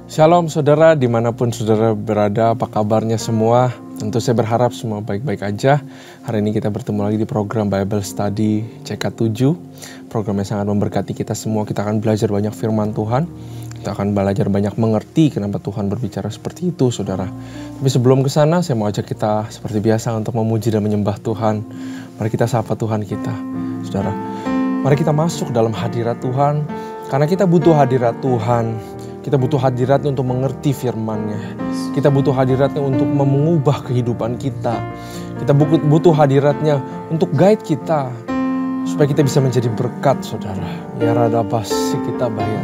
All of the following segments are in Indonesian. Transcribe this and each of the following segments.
Shalom saudara, dimanapun saudara berada, apa kabarnya semua? Tentu saya berharap semua baik-baik aja. Hari ini kita bertemu lagi di program Bible Study CK7. Program yang sangat memberkati kita semua. Kita akan belajar banyak firman Tuhan. Kita akan belajar banyak mengerti kenapa Tuhan berbicara seperti itu, saudara. Tapi sebelum ke sana, saya mau ajak kita seperti biasa untuk memuji dan menyembah Tuhan. Mari kita sapa Tuhan kita, saudara. Mari kita masuk dalam hadirat Tuhan, karena kita butuh hadirat Tuhan. Kita butuh hadiratnya untuk mengerti firman-Nya. Kita butuh hadiratnya untuk mengubah kehidupan kita. Kita butuh hadiratnya untuk guide kita. Supaya kita bisa menjadi berkat, saudara. Ya radabasi kita bayar.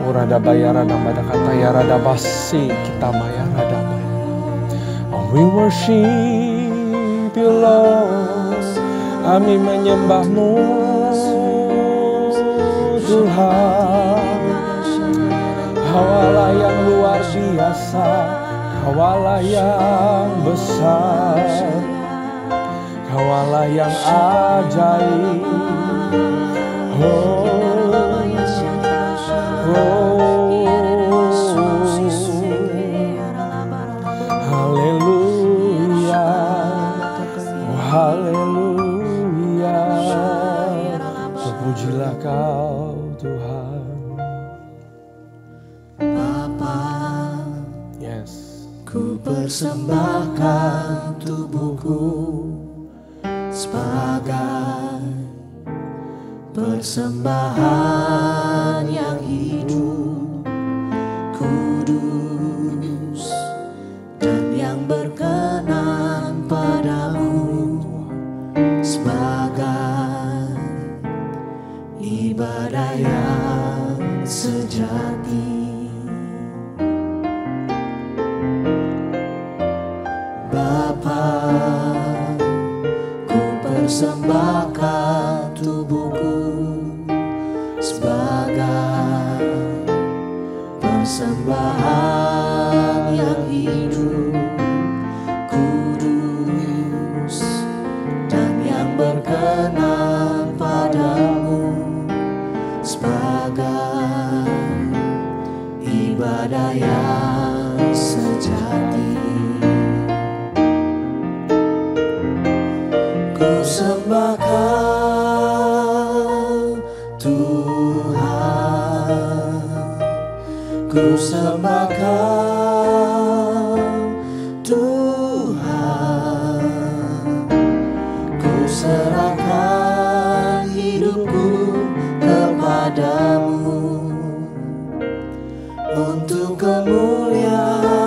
Urada bayara namada kata ya radabasi kita bayar radabaya. Oh, we worship you, Lord. Kami menyembah-Mu, Tuhan. Kaulah yang luar biasa, Kaulah yang besar, Kaulah yang ajaib. Haleluya, haleluya. Terpujilah Kau Tuhan. Ku persembahkan tubuhku sebagai persembahan yang hidup, kudus, dan yang berkenan padamu, sebagai ibadah yang sejati. Bapa, ku persembahkan tubuhku sebagai persembahan yang hidup, kudus, dan yang berkenan padamu, sebagai ibadah yang sejati. Sembahkan Tuhan, ku sembahkan Tuhan, ku serahkan hidupku kepadamu untuk kemuliaan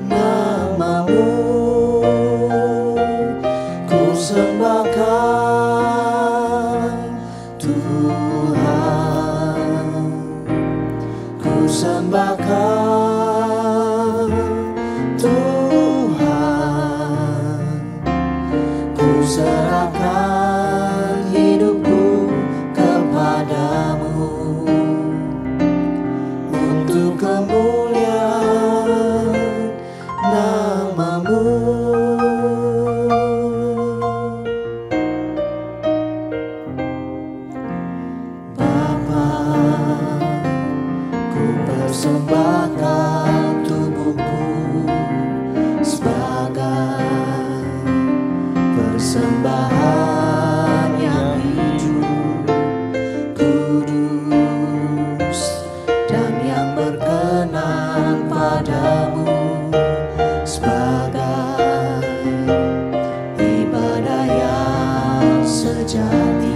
nama-Mu. Sembahkan Tuhan, ku sembahkan Tuhan, ku serahkan hidupku kepadamu untuk kemuliaan nama-Mu. Persembahkan tubuhku sebagai persembahan yang hidup, kudus, dan yang berkenan padamu, sebagai ibadah yang sejati.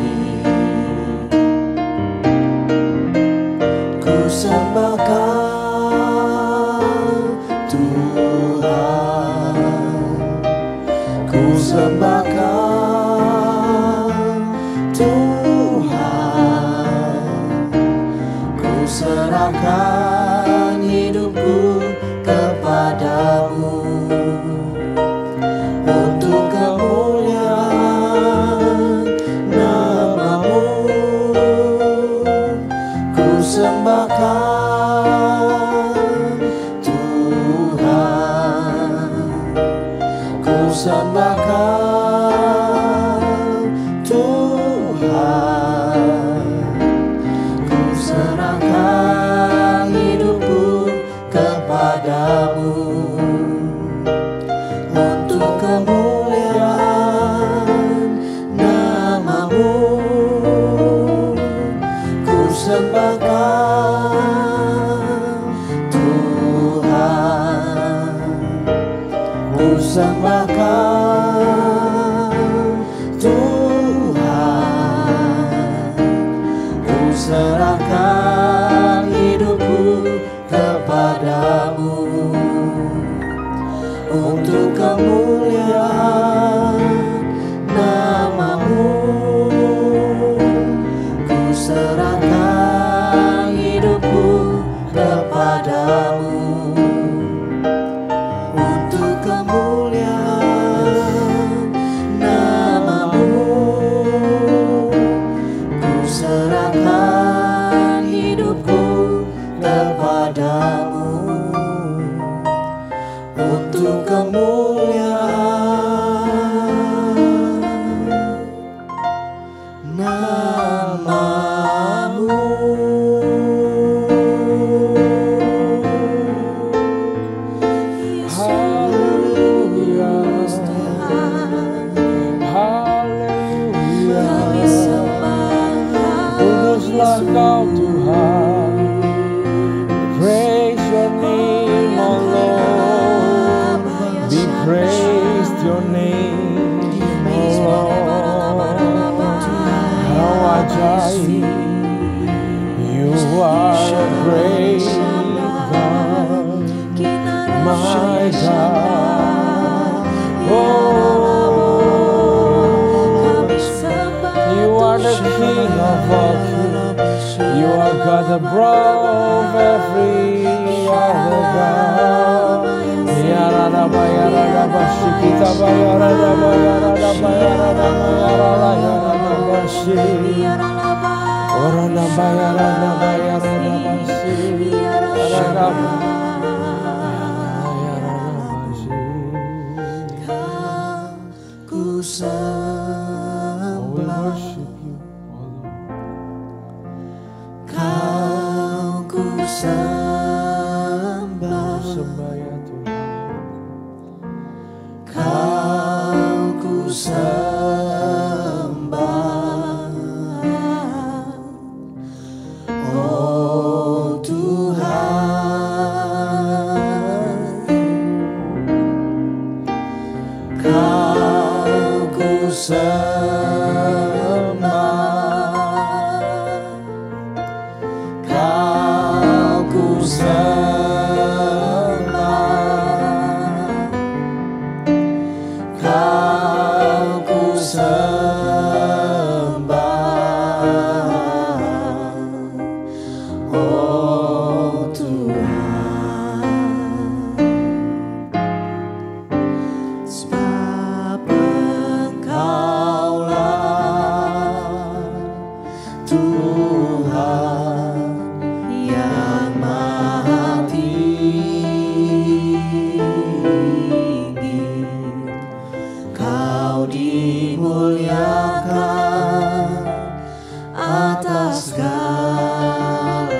Ku sembahkan ku sembahkan Tuhan, ku serahkan hidupku kepadamu untuk kemuliaan nama-Mu. Ku sembahkan Tuhan, ku sembahkan Tuhan, ku serahkan sembahkan Tuhan, ku sembahkan Tuhan, ku serahkan hidupku kepadamu untuk kemuliaan nama-Mu. Ku serahkan hidupku kepadamu untuk kemuliaan nama-Mu. Ku serahkan hidupku kepadamu untuk kemuliaan nama-Mu. Haleluya, haleluya. Kuduslah Kau Tuhan. Praise Your name, oh Lord. Be praised Your name, oh Lord. How ajaib, You are a great God, my God. Oh, You are the King of all kings. You are God above every other God. Yaradaba, yaradaba, shikitaba, yaradaba, yaradaba, yaradaba, yarala, yaradaba, shi. Oranaba, yaradaba, yaradaba, shi. Yaradaba, yaradaba, shi. Ku Oh, we sembah, worship You, oh Lord. Kau ku sembah, Sembah ya Tuhan. Kau ku sembah, oh Tuhan. Kau ku sembah, Kau ku sembah, Kau ku sembah, oh Tuhan. Sebab Engkaulah Tuhan yang maha tinggi, Kau dimuliakan atas segala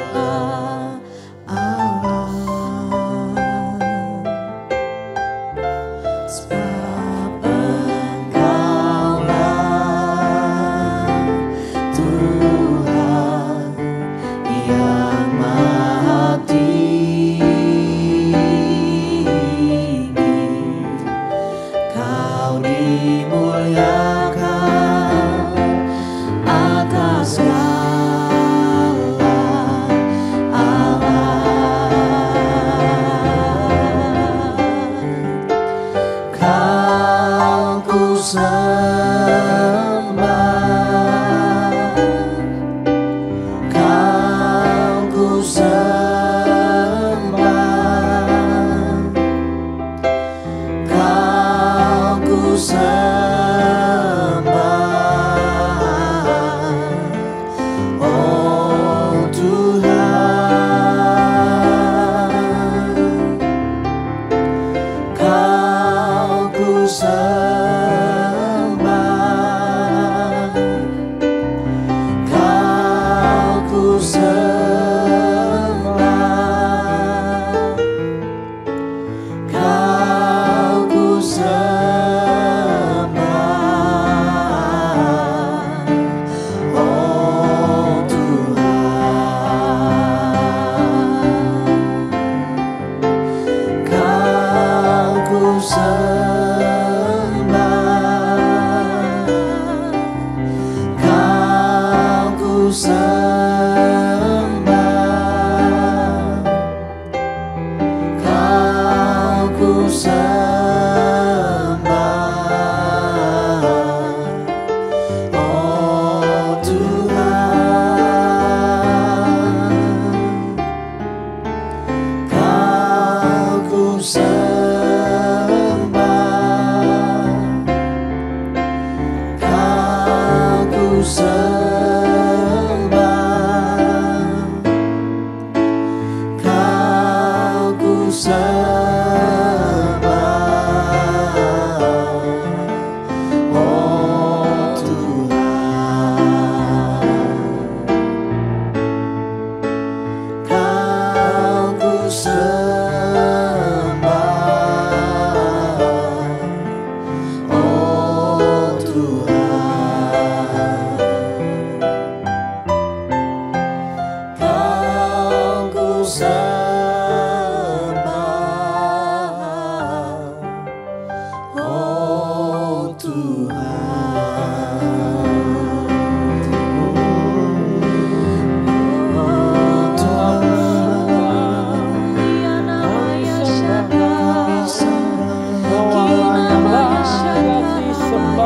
sembah,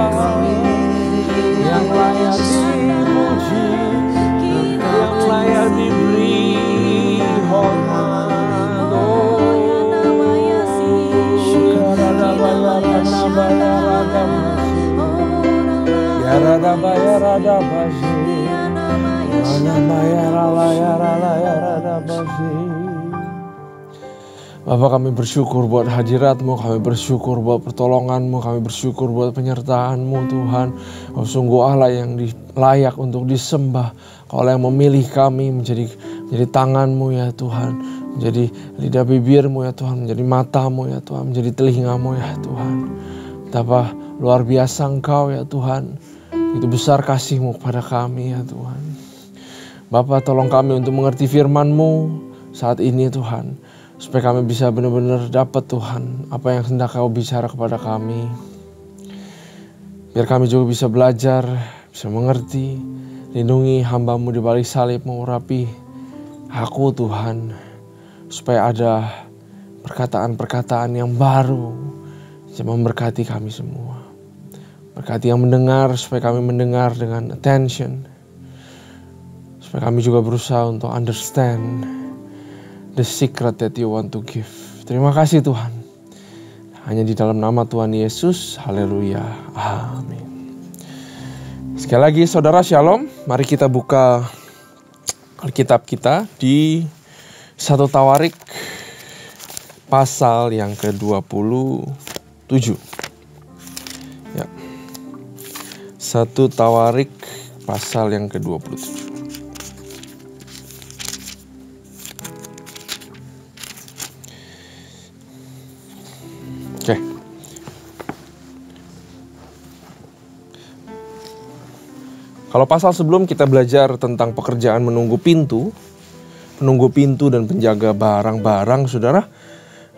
oh yang layak dipuji, yang layak diberi hormat. Bapak, kami bersyukur buat hadirat-Mu, kami bersyukur buat pertolongan-Mu, kami bersyukur buat penyertaan-Mu Tuhan. Kau sungguh Allah yang layak untuk disembah. Kau yang memilih kami menjadi tangan-Mu ya Tuhan, menjadi lidah bibir-Mu ya Tuhan, menjadi mata-Mu ya Tuhan, menjadi telinga-Mu ya Tuhan. Betapa luar biasa Engkau ya Tuhan, itu besar kasih-Mu kepada kami ya Tuhan. Bapak, tolong kami untuk mengerti firman-Mu saat ini Tuhan, supaya kami bisa benar-benar dapat Tuhan apa yang hendak Kau bicara kepada kami. Biar kami juga bisa belajar, bisa mengerti. Lindungi hamba-Mu di balik salib, mengurapi aku Tuhan, supaya ada perkataan-perkataan yang baru yang memberkati kami semua. Berkati yang mendengar, supaya kami mendengar dengan attention, supaya kami juga berusaha untuk understand the secret that you want to give. Terima kasih Tuhan. Hanya di dalam nama Tuhan Yesus. Haleluya. Amin. Sekali lagi saudara, shalom. Mari kita buka Alkitab kita di 1 Tawarik pasal yang ke-27. Ya. 1 Tawarik pasal yang ke-27. Oke. Kalau pasal sebelum kita belajar tentang pekerjaan menunggu pintu dan penjaga barang-barang, saudara.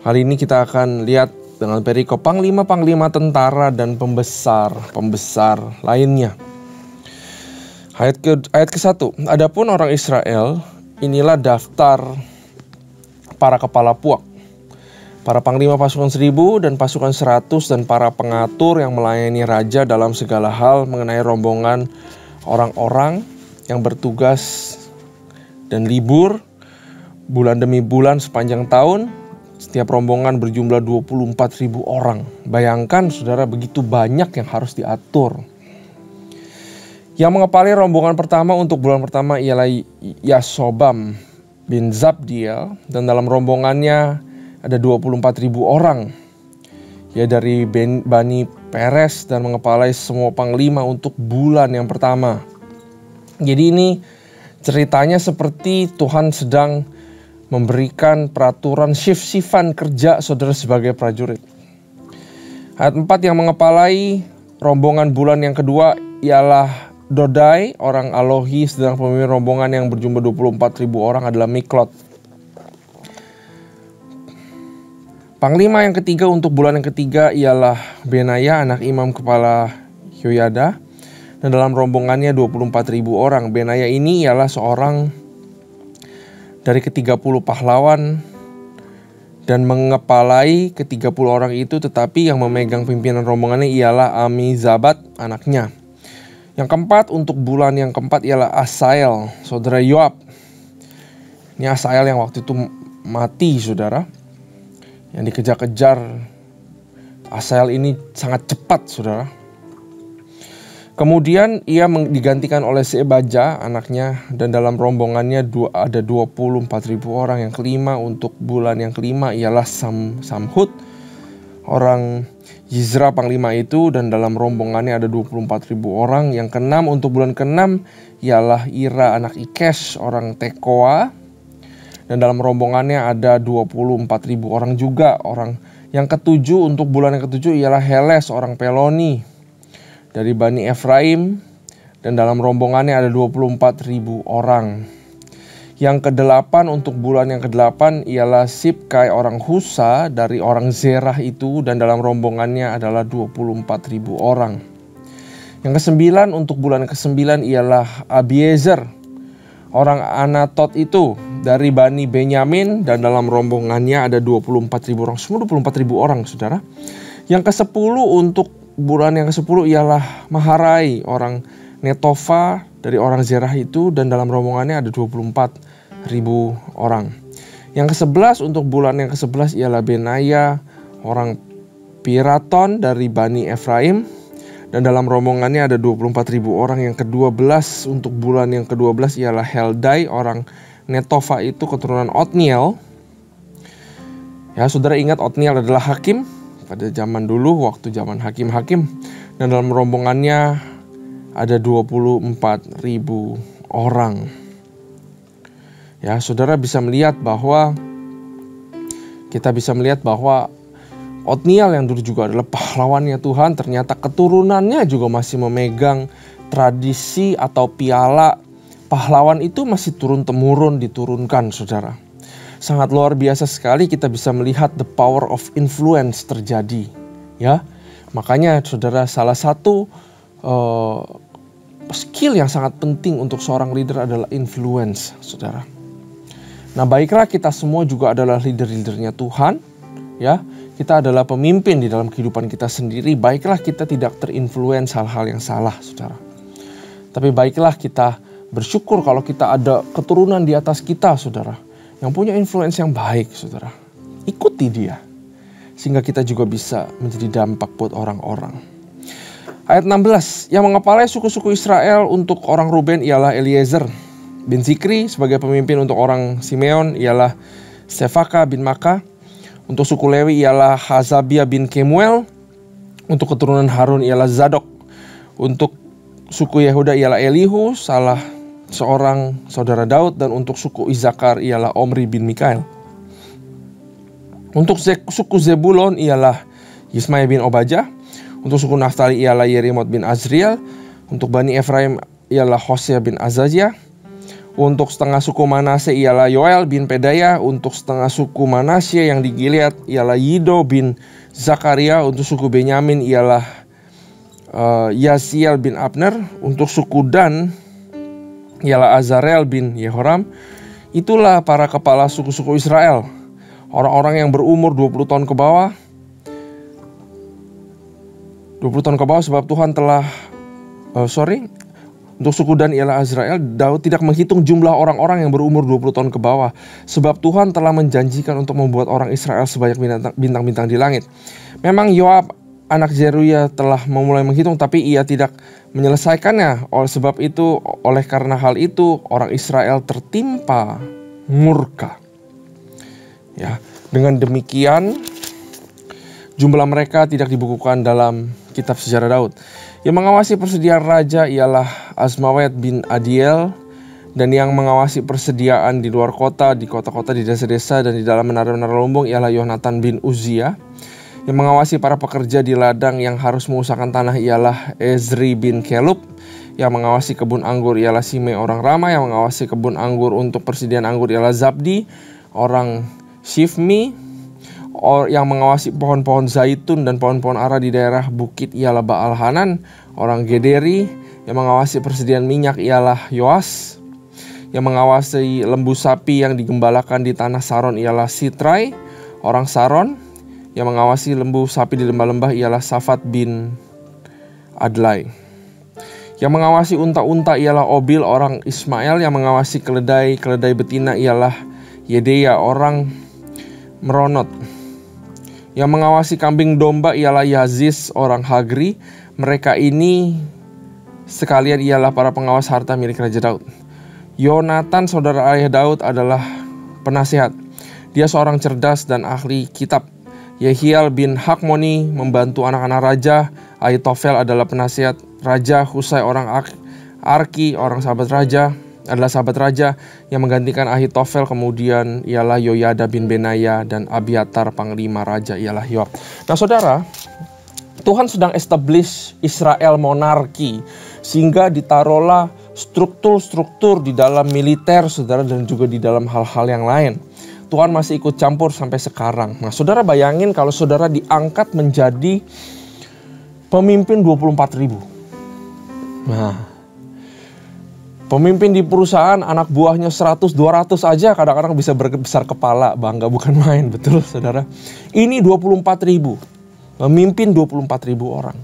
Hari ini kita akan lihat dengan perikop panglima-panglima tentara dan pembesar lainnya. Ayat ke-1. Adapun orang Israel, inilah daftar para kepala puak, para panglima pasukan 1000 dan pasukan 100 dan para pengatur yang melayani raja dalam segala hal mengenai rombongan orang-orang yang bertugas dan libur bulan demi bulan sepanjang tahun. Setiap rombongan berjumlah 24.000 orang. Bayangkan saudara, begitu banyak yang harus diatur. Yang mengepali rombongan pertama untuk bulan pertama ialah Yasobam bin Zabdiel, dan dalam rombongannya ada 24.000 orang. Ya, dari Bani Peres, dan mengepalai semua panglima untuk bulan yang pertama. Jadi ini ceritanya seperti Tuhan sedang memberikan peraturan shift-shiftan kerja saudara sebagai prajurit. Ayat 4, yang mengepalai rombongan bulan yang kedua ialah Dodai, orang Alohi, sedang pemimpin rombongan yang berjumlah 24.000 orang adalah Miklot. Panglima yang ketiga untuk bulan yang ketiga ialah Benaya, anak imam kepala Yoyada, dan dalam rombongannya 24.000 orang. Benaya ini ialah seorang dari ke-30 pahlawan dan mengepalai ke-30 orang itu, tetapi yang memegang pimpinan rombongannya ialah Amizabat, anaknya. Yang keempat untuk bulan yang keempat ialah Asael, saudara Yoab. Ini Asael yang waktu itu mati, saudara, yang dikejar-kejar. Asael ini sangat cepat, saudara. Kemudian ia digantikan oleh Sebaja, anaknya, dan dalam rombongannya ada 24.000 orang. Yang kelima untuk bulan yang kelima ialah Samhut, orang Yizra, panglima itu, dan dalam rombongannya ada 24.000 orang. Yang keenam untuk bulan keenam ialah Ira, anak Ikesh, orang Tekoa, dan dalam rombongannya ada 24.000 orang juga. Orang yang ketujuh untuk bulan yang ketujuh ialah Heles, orang Peloni, dari Bani Efraim, dan dalam rombongannya ada 24.000 orang. Yang ke-8 untuk bulan yang ke-8 ialah Sibkai orang Husa dari orang Zerah itu, dan dalam rombongannya adalah 24.000 orang. Yang ke-9 untuk bulan ke-9 ialah Abiezer orang Anatot itu dari Bani Benyamin, dan dalam rombongannya ada 24.000 orang. Semua 24.000 orang, saudara. Yang ke-10 untuk bulan yang ke-10 ialah Maharai orang Netofa dari orang Zerah itu, dan dalam rombongannya ada 24.000 orang. Yang ke-11 untuk bulan yang ke-11 ialah Benaya orang Piraton dari Bani Efraim, dan dalam rombongannya ada 24.000 orang. Yang ke-12 untuk bulan yang ke-12 ialah Heldai orang Netofa itu keturunan Otniel. Ya, saudara ingat Otniel adalah hakim pada zaman dulu, waktu zaman hakim-hakim, dan dalam rombongannya ada 24.000 orang. Ya, saudara bisa melihat bahwa Otniel yang dulu juga adalah pahlawannya Tuhan, ternyata keturunannya juga masih memegang tradisi atau piala pahlawan itu, masih turun-temurun diturunkan, saudara. Sangat luar biasa sekali kita bisa melihat the power of influence terjadi. Ya, makanya saudara, salah satu skill yang sangat penting untuk seorang leader adalah influence, saudara. Nah, baiklah kita semua juga adalah leader-leadernya Tuhan, ya. Kita adalah pemimpin di dalam kehidupan kita sendiri. Baiklah kita tidak terinfluence hal-hal yang salah, saudara. Tapi baiklah kita bersyukur kalau kita ada keturunan di atas kita, saudara, yang punya influence yang baik, saudara. Ikuti dia, sehingga kita juga bisa menjadi dampak buat orang-orang. Ayat 16, yang mengepalai suku-suku Israel untuk orang Ruben ialah Eliezer bin Zikri, sebagai pemimpin untuk orang Simeon ialah Sefaka bin Maka, untuk suku Lewi ialah Hazabia bin Kemuel, untuk keturunan Harun ialah Zadok, untuk suku Yehuda ialah Elihu, salah seorang saudara Daud, dan untuk suku Isakar ialah Omri bin Mikael. Untuk suku Zebulon ialah Yismai bin Obajah, untuk suku Naftali ialah Yerimot bin Azriel, untuk Bani Efraim ialah Hosea bin Azazia, untuk setengah suku Manase ialah Yoel bin Pedaya, untuk setengah suku Manasye yang di Gilead ialah Yido bin Zakaria, untuk suku Benyamin ialah Yasiel bin Abner, untuk suku Dan ialah Azarel bin Yehoram. Itulah para kepala suku-suku Israel, orang-orang yang berumur 20 tahun ke bawah. 20 tahun ke bawah, sebab Tuhan telah untuk suku Dan ialah Azrael. Daud tidak menghitung jumlah orang-orang yang berumur 20 tahun ke bawah, sebab Tuhan telah menjanjikan untuk membuat orang Israel sebanyak bintang-bintang di langit. Memang Yoab anak Zeruya telah memulai menghitung, tapi ia tidak menyelesaikannya. Oleh karena hal itu orang Israel tertimpa murka. Ya, dengan demikian jumlah mereka tidak dibukukan dalam kitab sejarah Daud. Yang mengawasi persediaan raja ialah Azmawet bin Adiel, dan yang mengawasi persediaan di luar kota, di kota-kota, di desa-desa, dan di dalam menara-menara lumbung ialah Yonatan bin Uzia. Yang mengawasi para pekerja di ladang yang harus mengusahakan tanah ialah Ezri bin Kelub. Yang mengawasi kebun anggur ialah Sime orang Rama. Yang mengawasi kebun anggur untuk persediaan anggur ialah Zabdi orang Shifmi. Yang mengawasi pohon-pohon zaitun dan pohon-pohon ara di daerah bukit ialah Baal Hanan orang Gederi. Yang mengawasi persediaan minyak ialah Yoas. Yang mengawasi lembu sapi yang digembalakan di tanah Saron ialah Sitrai orang Saron. Yang mengawasi lembu sapi di lembah-lembah ialah Safat bin Adlai. Yang mengawasi unta-unta ialah Obil orang Ismail. Yang mengawasi keledai betina ialah Yedeya orang Meronot. Yang mengawasi kambing domba ialah Yazis orang Hagri. Mereka ini sekalian ialah para pengawas harta milik Raja Daud. Yonatan saudara ayah Daud adalah penasihat. Dia seorang cerdas dan ahli kitab. Yehiel bin Hakmoni membantu anak-anak raja. Ahitofel adalah penasihat raja. Husai orang Arki orang sahabat raja adalah sahabat raja. Yang menggantikan Ahitofel kemudian ialah Yoyada bin Benaya, dan Abiatar panglima raja ialah Yoab. Nah saudara, Tuhan sedang establish Israel monarki, sehingga ditaruhlah struktur-struktur di dalam militer, saudara, dan juga di dalam hal-hal yang lain. Tuhan masih ikut campur sampai sekarang. Nah, saudara bayangin kalau saudara diangkat menjadi pemimpin 24.000. Nah, pemimpin di perusahaan anak buahnya 100-200 aja kadang-kadang bisa besar kepala, bangga bukan main, betul saudara. Ini 24.000, memimpin 24.000 orang.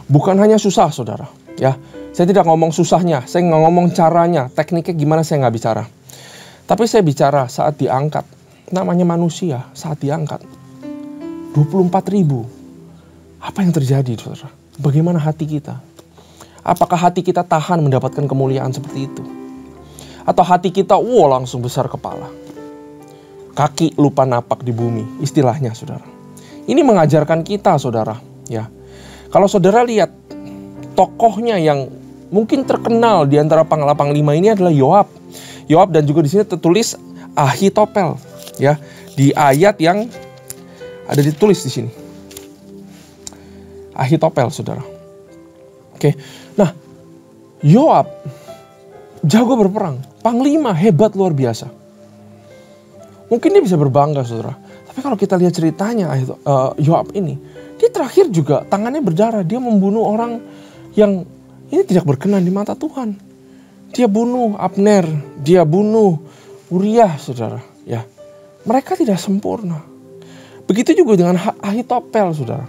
Bukan hanya susah saudara, ya. Saya tidak ngomong susahnya, saya nggak ngomong caranya, tekniknya gimana saya nggak bicara. Tapi saya bicara saat diangkat, namanya manusia saat diangkat. 24.000, apa yang terjadi saudara? Bagaimana hati kita? Apakah hati kita tahan mendapatkan kemuliaan seperti itu? Atau hati kita, langsung besar kepala. Kaki lupa napak di bumi, istilahnya saudara. Ini mengajarkan kita saudara, ya. Kalau saudara lihat tokohnya yang mungkin terkenal di antara panglima ini adalah Yoab. Yoab dan juga di sini tertulis Ahitofel, ya. Di ayat yang ada ditulis di sini. Ahitofel saudara. Oke. Nah, Yoab jago berperang, panglima hebat luar biasa. Mungkin dia bisa berbangga saudara. Tapi kalau kita lihat ceritanya Yoab ini, dia terakhir juga tangannya berdarah. Dia membunuh orang yang ini tidak berkenan di mata Tuhan. Dia bunuh Abner, dia bunuh Uriah saudara. Ya, mereka tidak sempurna. Begitu juga dengan Ahitofel saudara.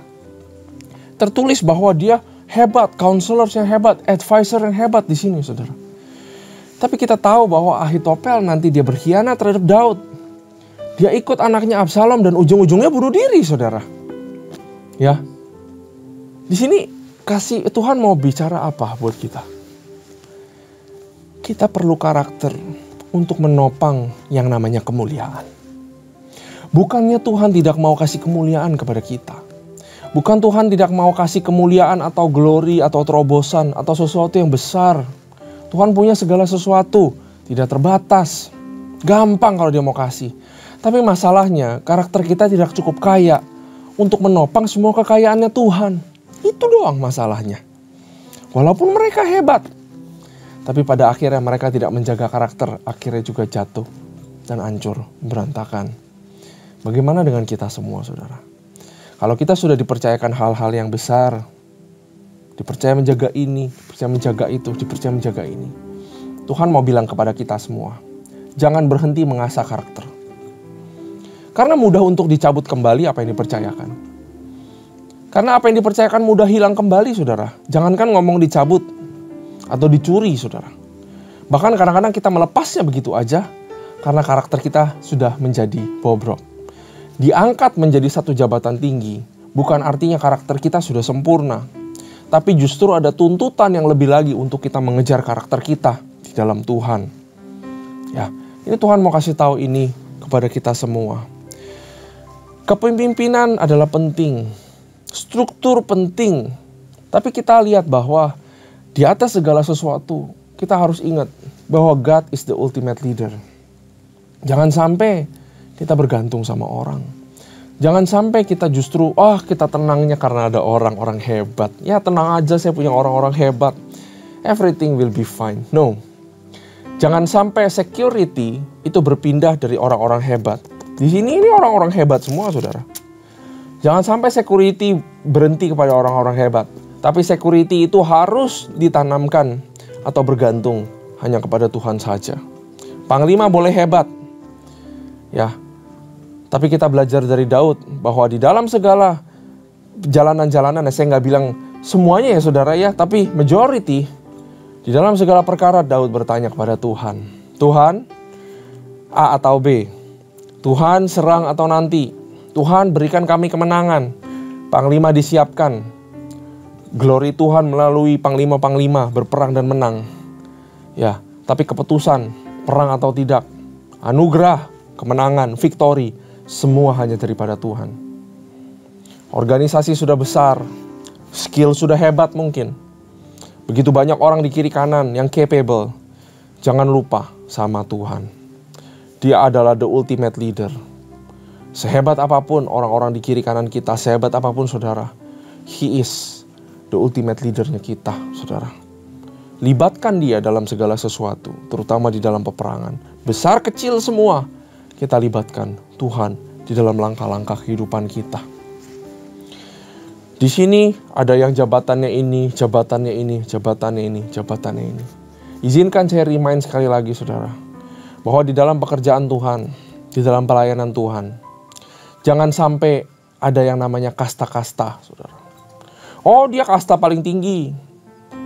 Tertulis bahwa dia hebat, counselors yang hebat, advisor yang hebat di sini saudara. Tapi kita tahu bahwa Ahitofel nanti dia berkhianat terhadap Daud. Dia ikut anaknya Absalom dan ujung-ujungnya bunuh diri saudara. Ya, di sini Tuhan mau bicara apa buat kita? Kita perlu karakter untuk menopang yang namanya kemuliaan. Bukannya Tuhan tidak mau kasih kemuliaan kepada kita. Bukan Tuhan tidak mau kasih kemuliaan atau glory atau terobosan atau sesuatu yang besar. Tuhan punya segala sesuatu, tidak terbatas. Gampang kalau dia mau kasih. Tapi masalahnya karakter kita tidak cukup kaya untuk menopang semua kekayaannya Tuhan. Itu doang masalahnya. Walaupun mereka hebat, tapi pada akhirnya mereka tidak menjaga karakter, akhirnya juga jatuh dan hancur, berantakan. Bagaimana dengan kita semua saudara? Kalau kita sudah dipercayakan hal-hal yang besar, dipercaya menjaga ini, dipercaya menjaga itu, dipercaya menjaga ini. Tuhan mau bilang kepada kita semua, jangan berhenti mengasah karakter. Karena mudah untuk dicabut kembali apa yang dipercayakan. Karena apa yang dipercayakan mudah hilang kembali saudara. Jangankan ngomong dicabut atau dicuri saudara. Bahkan kadang-kadang kita melepasnya begitu aja karena karakter kita sudah menjadi bobrok. Diangkat menjadi satu jabatan tinggi bukan artinya karakter kita sudah sempurna. Tapi justru ada tuntutan yang lebih lagi untuk kita mengejar karakter kita di dalam Tuhan. Ya, ini Tuhan mau kasih tahu ini kepada kita semua. Kepemimpinan adalah penting, struktur penting, tapi kita lihat bahwa di atas segala sesuatu kita harus ingat bahwa God is the ultimate leader. Jangan sampai kita bergantung sama orang. Jangan sampai kita justru, kita tenangnya karena ada orang-orang hebat. Ya tenang aja saya punya orang-orang hebat. Everything will be fine. No. Jangan sampai security itu berpindah dari orang-orang hebat. Di sini ini orang-orang hebat semua saudara. Jangan sampai security berhenti kepada orang-orang hebat. Tapi security itu harus ditanamkan atau bergantung hanya kepada Tuhan saja. Panglima boleh hebat. Ya. Tapi kita belajar dari Daud bahwa di dalam segala jalanan-jalanan, saya nggak bilang semuanya ya saudara ya. Tapi majority, di dalam segala perkara Daud bertanya kepada Tuhan. Tuhan, A atau B? Tuhan serang atau nanti? Tuhan berikan kami kemenangan. Panglima disiapkan. Glory Tuhan melalui panglima-panglima berperang dan menang. Ya, tapi keputusan perang atau tidak, anugerah, kemenangan, victory, semua hanya daripada Tuhan. Organisasi sudah besar, skill sudah hebat mungkin. Begitu banyak orang di kiri kanan yang capable. Jangan lupa sama Tuhan. Dia adalah the ultimate leader. Sehebat apapun orang-orang di kiri kanan kita, sehebat apapun saudara, He is the ultimate leadernya kita, saudara. Libatkan dia dalam segala sesuatu, terutama di dalam peperangan. Besar kecil semua kita libatkan Tuhan di dalam langkah-langkah kehidupan kita. Di sini ada yang jabatannya ini, jabatannya ini, jabatannya ini, jabatannya ini. Izinkan saya remind sekali lagi saudara, bahwa di dalam pekerjaan Tuhan, di dalam pelayanan Tuhan, jangan sampai ada yang namanya kasta-kasta saudara. Oh dia kasta paling tinggi,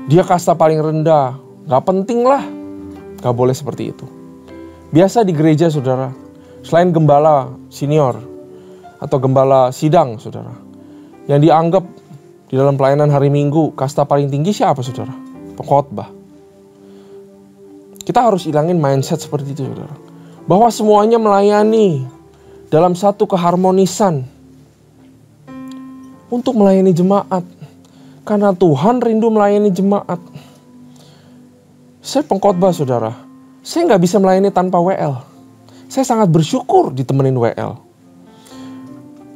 dia kasta paling rendah, gak penting lah. Gak boleh seperti itu. Biasa di gereja saudara, selain gembala senior atau gembala sidang saudara, yang dianggap di dalam pelayanan hari Minggu kasta paling tinggi siapa saudara? Pengkhotbah. Kita harus hilangin mindset seperti itu saudara, bahwa semuanya melayani dalam satu keharmonisan untuk melayani jemaat. Karena Tuhan rindu melayani jemaat. Saya pengkhotbah saudara, saya nggak bisa melayani tanpa WL. Saya sangat bersyukur ditemenin WL.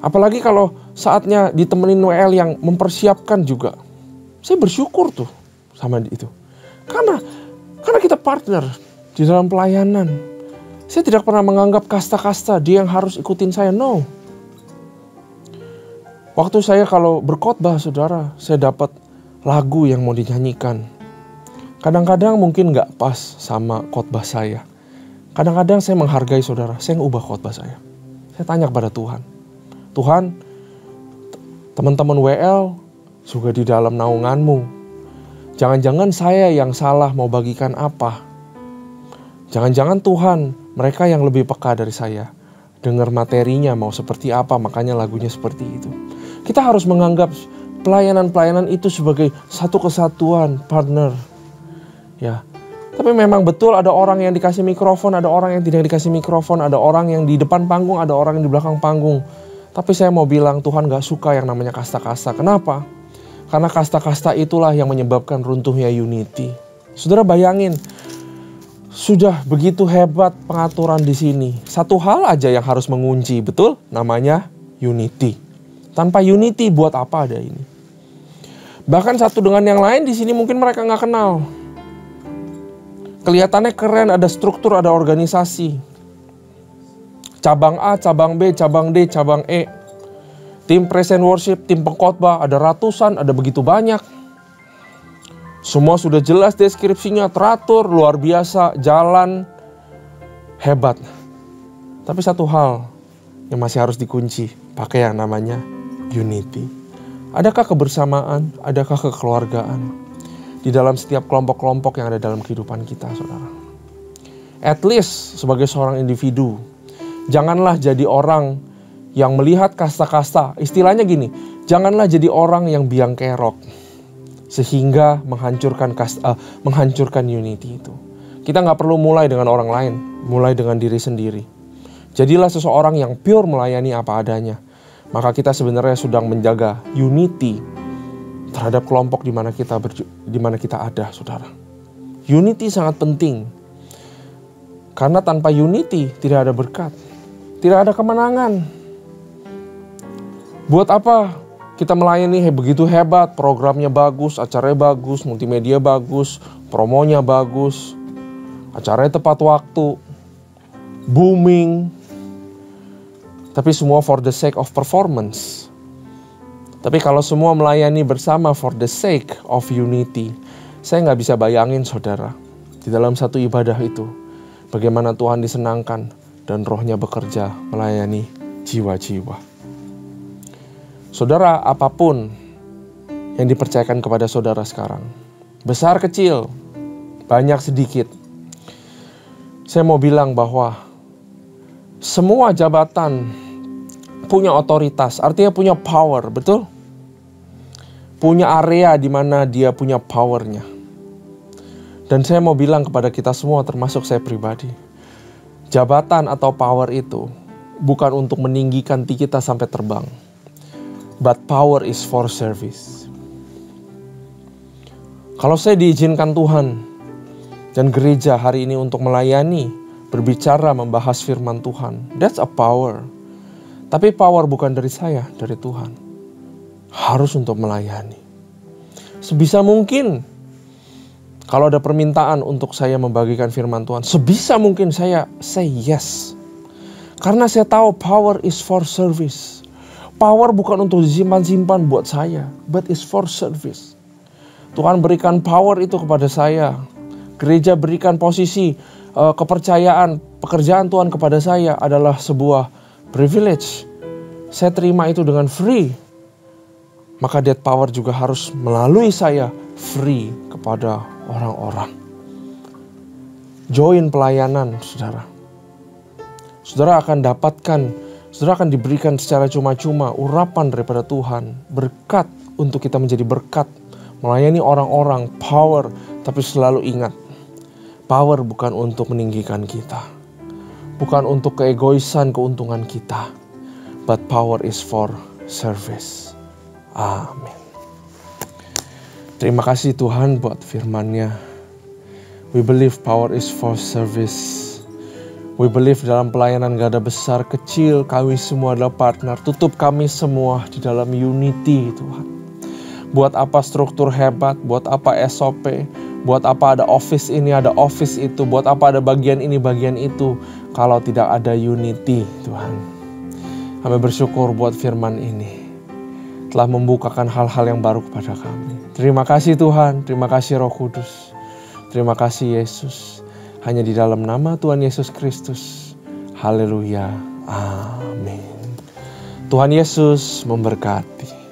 Apalagi kalau saatnya ditemenin WL yang mempersiapkan juga. Saya bersyukur tuh sama itu. Karena kita partner di dalam pelayanan. Saya tidak pernah menganggap kasta-kasta dia yang harus ikutin saya. No. Waktu saya kalau berkhotbah saudara, saya dapat lagu yang mau dinyanyikan. Kadang-kadang mungkin gak pas sama khotbah saya. Kadang-kadang saya menghargai saudara, saya ngubah khotbah saya. Saya tanya kepada Tuhan. Tuhan, teman-teman WL juga di dalam naungan-Mu. Jangan-jangan saya yang salah mau bagikan apa. Jangan-jangan Tuhan, mereka yang lebih peka dari saya. Dengar materinya mau seperti apa, makanya lagunya seperti itu. Kita harus menganggap pelayanan-pelayanan itu sebagai satu kesatuan, partner. Ya. Tapi memang betul ada orang yang dikasih mikrofon, ada orang yang tidak dikasih mikrofon, ada orang yang di depan panggung, ada orang yang di belakang panggung. Tapi saya mau bilang Tuhan gak suka yang namanya kasta-kasta. Kenapa? Karena kasta-kasta itulah yang menyebabkan runtuhnya unity. Saudara bayangin, sudah begitu hebat pengaturan di sini. Satu hal aja yang harus mengunci, betul? Namanya unity. Tanpa unity buat apa ada ini? Bahkan satu dengan yang lain di sini mungkin mereka gak kenal. Kelihatannya keren, ada struktur, ada organisasi. Cabang A, cabang B, cabang D, cabang E. Tim present worship, tim pengkhotbah, ada ratusan, ada begitu banyak. Semua sudah jelas deskripsinya, teratur, luar biasa, jalan, hebat. Tapi satu hal yang masih harus dikunci, pakai yang namanya unity. Adakah kebersamaan, adakah kekeluargaan di dalam setiap kelompok-kelompok yang ada dalam kehidupan kita, saudara? At least sebagai seorang individu, janganlah jadi orang yang melihat kasta-kasta. Istilahnya gini, janganlah jadi orang yang biang kerok sehingga menghancurkan unity itu. Kita nggak perlu mulai dengan orang lain, mulai dengan diri sendiri. Jadilah seseorang yang pure melayani apa adanya. Maka kita sebenarnya sedang menjaga unity terhadap kelompok di mana kita ada, saudara. Unity sangat penting. Karena tanpa unity tidak ada berkat. Tidak ada kemenangan. Buat apa kita melayani begitu hebat, programnya bagus, acaranya bagus, multimedia bagus, promonya bagus, acaranya tepat waktu, booming. Tapi semua for the sake of performance. Tapi kalau semua melayani bersama for the sake of unity, saya nggak bisa bayangin saudara, di dalam satu ibadah itu, bagaimana Tuhan disenangkan dan rohnya bekerja melayani jiwa-jiwa. Saudara, apapun yang dipercayakan kepada saudara sekarang, besar kecil, banyak sedikit, saya mau bilang bahwa semua jabatan punya otoritas, artinya punya power, betul? Punya area di mana dia punya powernya. Dan saya mau bilang kepada kita semua, termasuk saya pribadi, jabatan atau power itu bukan untuk meninggikan kita sampai terbang. But power is for service. Kalau saya diizinkan Tuhan dan gereja hari ini untuk melayani, berbicara, membahas firman Tuhan, that's a power. Tapi power bukan dari saya, dari Tuhan. Harus untuk melayani. Sebisa mungkin Kalau ada permintaan untuk saya membagikan firman Tuhan, sebisa mungkin saya say yes. Karena saya tahu power is for service. Power bukan untuk disimpan-simpan buat saya, but is for service. Tuhan berikan power itu kepada saya. Gereja berikan posisi, kepercayaan, pekerjaan Tuhan kepada saya adalah sebuah privilege. Saya terima itu dengan free. Maka that power juga harus melalui saya free kepada orang-orang. Join pelayanan, saudara. Saudara akan diberikan secara cuma-cuma urapan daripada Tuhan. Berkat untuk kita menjadi berkat. Melayani orang-orang, power. Tapi selalu ingat, power bukan untuk meninggikan kita. Bukan untuk keegoisan, keuntungan kita. But power is for service. Amin. Terima kasih Tuhan buat firman-Nya. We believe power is for service. We believe dalam pelayanan gak ada besar kecil, kami semua adalah partner. Tutup kami semua di dalam unity Tuhan. Buat apa struktur hebat, buat apa SOP, buat apa ada office ini, ada office itu, buat apa ada bagian ini, bagian itu, kalau tidak ada unity Tuhan. Kami bersyukur buat firman ini telah membukakan hal-hal yang baru kepada kami. Terima kasih Tuhan, terima kasih Roh Kudus, terima kasih Yesus. Hanya di dalam nama Tuhan Yesus Kristus. Haleluya. Amin. Tuhan Yesus memberkati.